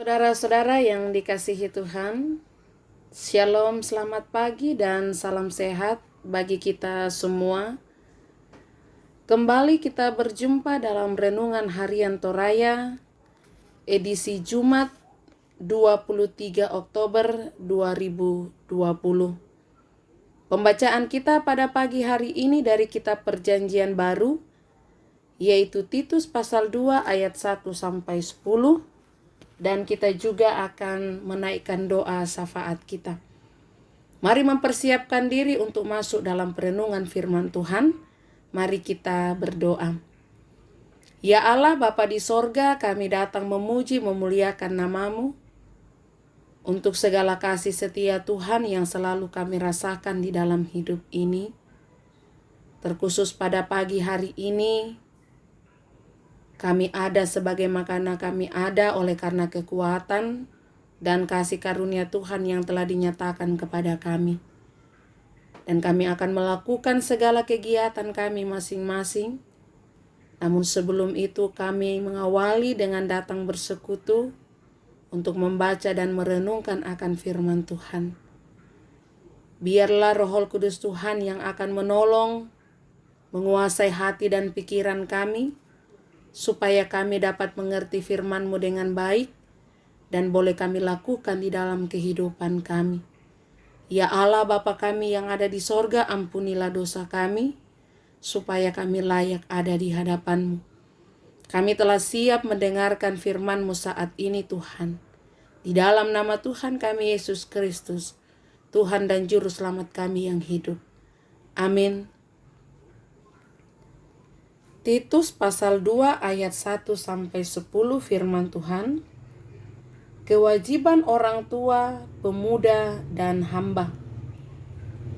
Saudara-saudara yang dikasihi Tuhan, Shalom, selamat pagi dan salam sehat bagi kita semua. Kembali kita berjumpa dalam Renungan Harian Toraya, edisi Jumat 23 Oktober 2020. Pembacaan kita pada pagi hari ini dari kitab Perjanjian Baru, yaitu Titus pasal 2 ayat 1-10, dan kita juga akan menaikkan doa syafaat kita. Mari mempersiapkan diri untuk masuk dalam perenungan firman Tuhan. Mari kita berdoa. Ya Allah, Bapa di sorga, kami datang memuji memuliakan nama-Mu untuk segala kasih setia Tuhan yang selalu kami rasakan di dalam hidup ini. Terkhusus pada pagi hari ini, kami ada sebagaimana kami ada oleh karena kekuatan dan kasih karunia Tuhan yang telah dinyatakan kepada kami. Dan kami akan melakukan segala kegiatan kami masing-masing. Namun sebelum itu kami mengawali dengan datang bersekutu untuk membaca dan merenungkan akan firman Tuhan. Biarlah Roh Kudus Tuhan yang akan menolong, menguasai hati dan pikiran kami, supaya kami dapat mengerti firman-Mu dengan baik dan boleh kami lakukan di dalam kehidupan kami. Ya Allah, Bapa kami yang ada di sorga, ampunilah dosa kami, supaya kami layak ada di hadapan-Mu. Kami telah siap mendengarkan firman-Mu saat ini Tuhan. Di dalam nama Tuhan kami Yesus Kristus, Tuhan dan Juru Selamat kami yang hidup. Amin. Titus pasal 2 ayat 1-10 firman Tuhan. Kewajiban orang tua, pemuda, dan hamba.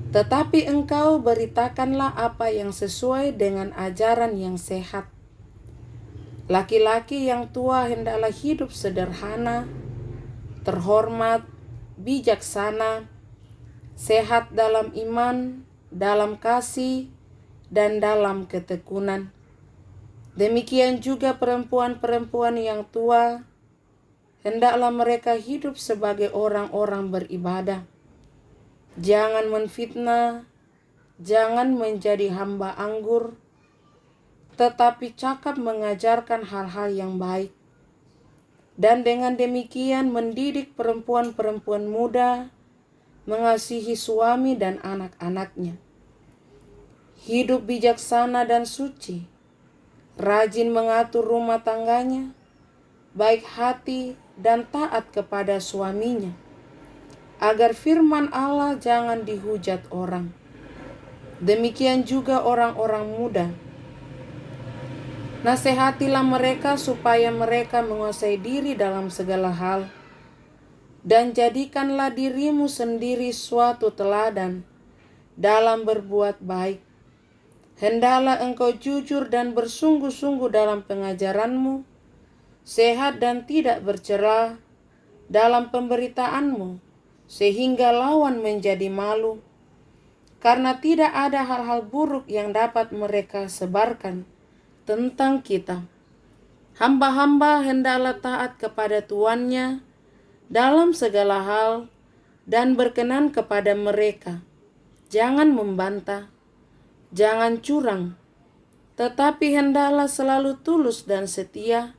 Tetapi engkau beritakanlah apa yang sesuai dengan ajaran yang sehat. Laki-laki yang tua hendaklah hidup sederhana, terhormat, bijaksana, sehat dalam iman, dalam kasih, dan dalam ketekunan. Demikian juga perempuan-perempuan yang tua, hendaklah mereka hidup sebagai orang-orang beribadah. Jangan menfitnah, jangan menjadi hamba anggur, tetapi cakap mengajarkan hal-hal yang baik. Dan dengan demikian mendidik perempuan-perempuan muda mengasihi suami dan anak-anaknya. Hidup bijaksana dan suci, rajin mengatur rumah tangganya, baik hati dan taat kepada suaminya, agar firman Allah jangan dihujat orang. Demikian juga orang-orang muda. Nasihatilah mereka supaya mereka menguasai diri dalam segala hal, dan jadikanlah dirimu sendiri suatu teladan dalam berbuat baik. Hendaklah engkau jujur dan bersungguh-sungguh dalam pengajaranmu, sehat dan tidak bercela dalam pemberitaanmu, sehingga lawan menjadi malu, karena tidak ada hal-hal buruk yang dapat mereka sebarkan tentang kita. Hamba-hamba hendaklah taat kepada tuannya dalam segala hal dan berkenan kepada mereka. Jangan membantah, jangan curang, tetapi hendaklah selalu tulus dan setia,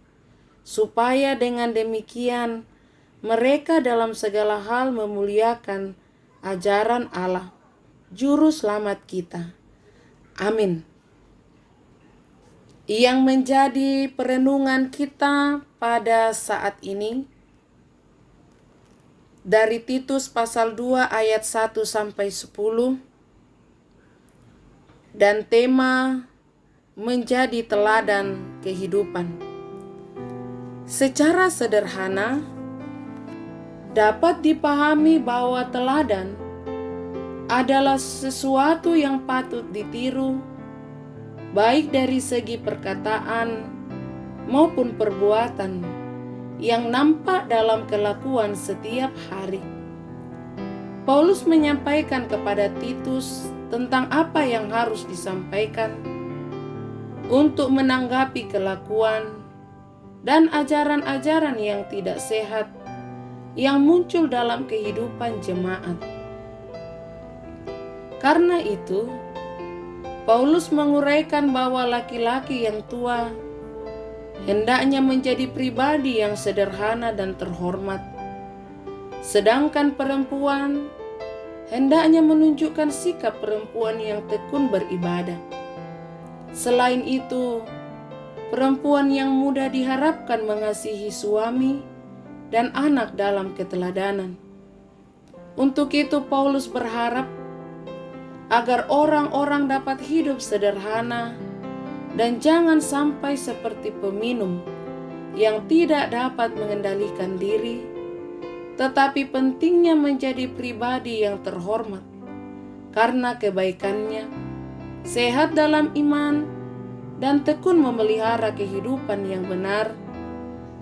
supaya dengan demikian mereka dalam segala hal memuliakan ajaran Allah, Juru Selamat kita. Amin. Yang menjadi perenungan kita pada saat ini dari Titus pasal 2 ayat 1-10, dan tema menjadi teladan kehidupan. Secara sederhana dapat dipahami bahwa teladan adalah sesuatu yang patut ditiru, baik dari segi perkataan maupun perbuatan, yang nampak dalam kelakuan setiap hari. Paulus menyampaikan kepada Titus tentang apa yang harus disampaikan untuk menanggapi kelakuan dan ajaran-ajaran yang tidak sehat yang muncul dalam kehidupan jemaat. Karena itu, Paulus menguraikan bahwa laki-laki yang tua hendaknya menjadi pribadi yang sederhana dan terhormat, sedangkan perempuan hendaknya menunjukkan sikap perempuan yang tekun beribadah. Selain itu, perempuan yang muda diharapkan mengasihi suami dan anak dalam keteladanan. Untuk itu Paulus berharap agar orang-orang dapat hidup sederhana dan jangan sampai seperti peminum yang tidak dapat mengendalikan diri, tetapi pentingnya menjadi pribadi yang terhormat karena kebaikannya, sehat dalam iman, dan tekun memelihara kehidupan yang benar,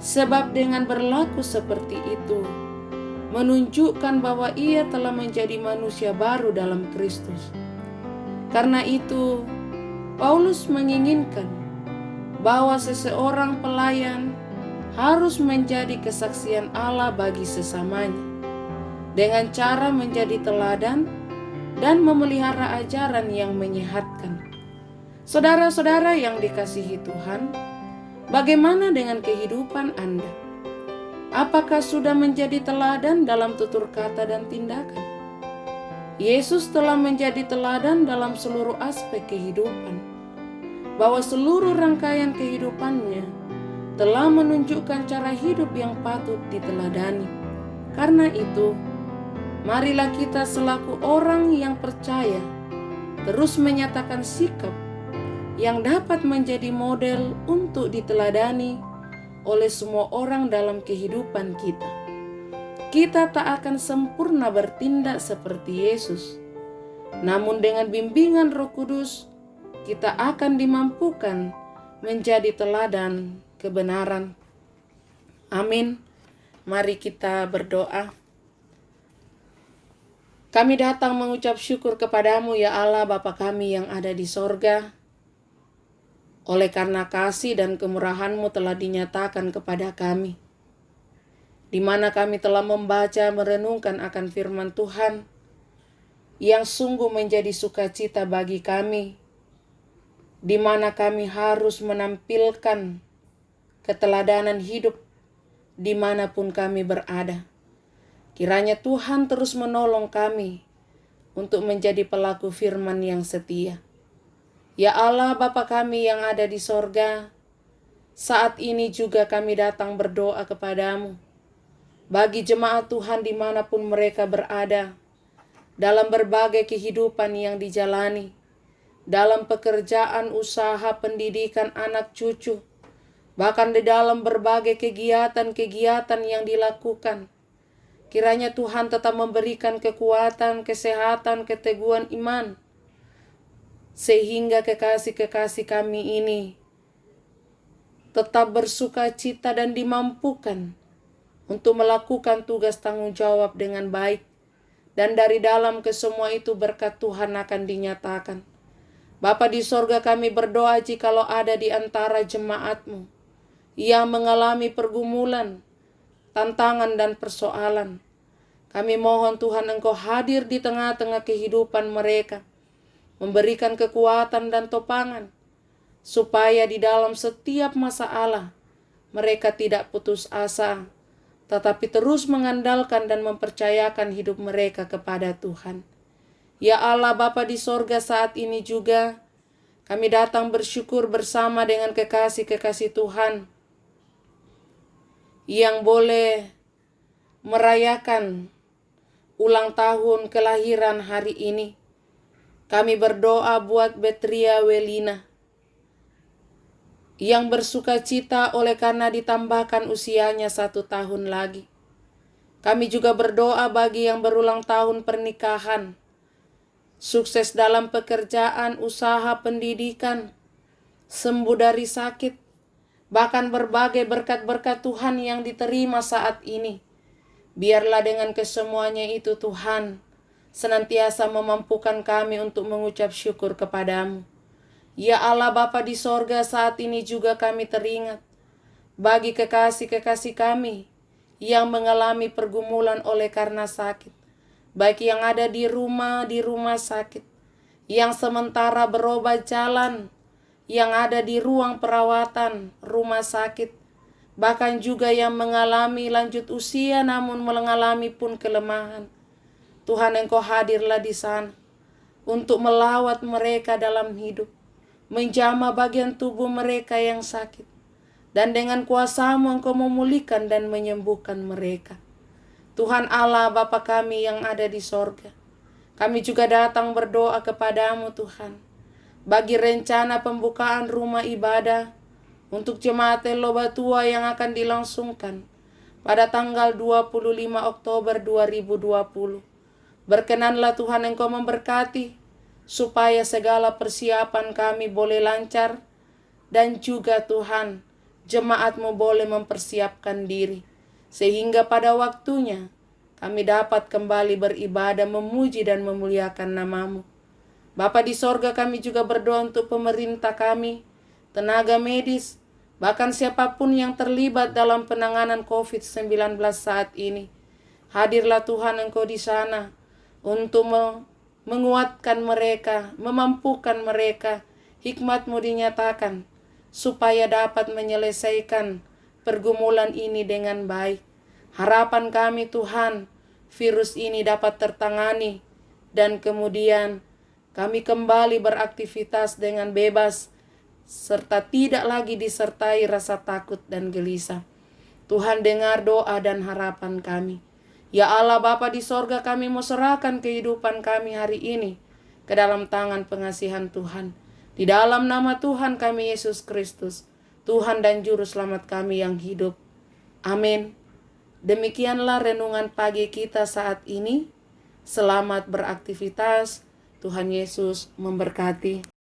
sebab dengan berlaku seperti itu menunjukkan bahwa ia telah menjadi manusia baru dalam Kristus. Karena itu, Paulus menginginkan bahwa seseorang pelayan harus menjadi kesaksian Allah bagi sesamanya dengan cara menjadi teladan dan memelihara ajaran yang menyehatkan. Saudara-saudara yang dikasihi Tuhan, bagaimana dengan kehidupan Anda? Apakah sudah menjadi teladan dalam tutur kata dan tindakan? Yesus telah menjadi teladan dalam seluruh aspek kehidupan, bahwa seluruh rangkaian kehidupannya telah menunjukkan cara hidup yang patut diteladani. Karena itu, marilah kita selaku orang yang percaya terus menyatakan sikap yang dapat menjadi model untuk diteladani oleh semua orang dalam kehidupan kita. Kita tak akan sempurna bertindak seperti Yesus, namun dengan bimbingan Roh Kudus, kita akan dimampukan menjadi teladan kebenaran. Amin. Mari kita berdoa. Kami datang mengucap syukur kepadamu ya Allah Bapa kami yang ada di sorga. Oleh karena kasih dan kemurahan-Mu telah dinyatakan kepada kami, di mana kami telah membaca merenungkan akan firman Tuhan yang sungguh menjadi sukacita bagi kami, di mana kami harus menampilkan keteladanan hidup dimanapun kami berada. Kiranya Tuhan terus menolong kami untuk menjadi pelaku firman yang setia. Ya Allah Bapa kami yang ada di sorga, saat ini juga kami datang berdoa kepadamu bagi jemaat Tuhan dimanapun mereka berada, dalam berbagai kehidupan yang dijalani, dalam pekerjaan, usaha, pendidikan anak cucu, bahkan di dalam berbagai kegiatan-kegiatan yang dilakukan. Kiranya Tuhan tetap memberikan kekuatan, kesehatan, keteguhan iman, sehingga kekasih-kekasih kami ini tetap bersuka cita dan dimampukan untuk melakukan tugas tanggung jawab dengan baik. Dan dari dalam kesemua itu berkat Tuhan akan dinyatakan. Bapa di sorga, kami berdoa jikalau ada di antara jemaat-Mu yang mengalami pergumulan, tantangan dan persoalan, kami mohon Tuhan Engkau hadir di tengah-tengah kehidupan mereka, memberikan kekuatan dan topangan, supaya di dalam setiap masalah mereka tidak putus asa, tetapi terus mengandalkan dan mempercayakan hidup mereka kepada Tuhan. Ya Allah Bapa di sorga, saat ini juga kami datang bersyukur bersama dengan kekasih-kekasih Tuhan yang boleh merayakan ulang tahun kelahiran hari ini. Kami berdoa buat Betria Welina yang bersuka cita oleh karena ditambahkan usianya 1 tahun lagi. Kami juga berdoa bagi yang berulang tahun pernikahan, sukses dalam pekerjaan, usaha, pendidikan, sembuh dari sakit, bahkan berbagai berkat-berkat Tuhan yang diterima saat ini. Biarlah dengan kesemuanya itu Tuhan senantiasa memampukan kami untuk mengucap syukur kepadamu. Ya Allah Bapa di sorga, saat ini juga kami teringat bagi kekasih-kekasih kami yang mengalami pergumulan oleh karena sakit, baik yang ada di rumah sakit, yang sementara berobat jalan, yang ada di ruang perawatan rumah sakit, bahkan juga yang mengalami lanjut usia namun mengalami pun kelemahan. Tuhan, Engkau hadirlah di sana untuk melawat mereka dalam hidup, menjamah bagian tubuh mereka yang sakit, dan dengan kuasa-Mu Engkau memulihkan dan menyembuhkan mereka. Tuhan Allah Bapa kami yang ada di sorga, kami juga datang berdoa kepadamu Tuhan, bagi rencana pembukaan rumah ibadah untuk jemaat Lobatua yang akan dilangsungkan pada tanggal 25 Oktober 2020. Berkenanlah Tuhan Engkau memberkati, supaya segala persiapan kami boleh lancar, dan juga Tuhan, jemaat-Mu boleh mempersiapkan diri, sehingga pada waktunya kami dapat kembali beribadah, memuji dan memuliakan nama-Mu. Bapa di sorga, kami juga berdoa untuk pemerintah kami, tenaga medis, bahkan siapapun yang terlibat dalam penanganan COVID-19 saat ini. Hadirlah Tuhan Engkau di sana untuk menguatkan mereka, memampukan mereka, hikmat-Mu dinyatakan, supaya dapat menyelesaikan pergumulan ini dengan baik. Harapan kami Tuhan, virus ini dapat tertangani, dan kemudian kami kembali beraktivitas dengan bebas, serta tidak lagi disertai rasa takut dan gelisah. Tuhan, dengar doa dan harapan kami. Ya Allah Bapa di sorga, kami mau serahkan kehidupan kami hari ini ke dalam tangan pengasihan Tuhan. Di dalam nama Tuhan kami Yesus Kristus, Tuhan dan Juru Selamat kami yang hidup. Amin. Demikianlah renungan pagi kita saat ini. Selamat beraktivitas. Tuhan Yesus memberkati.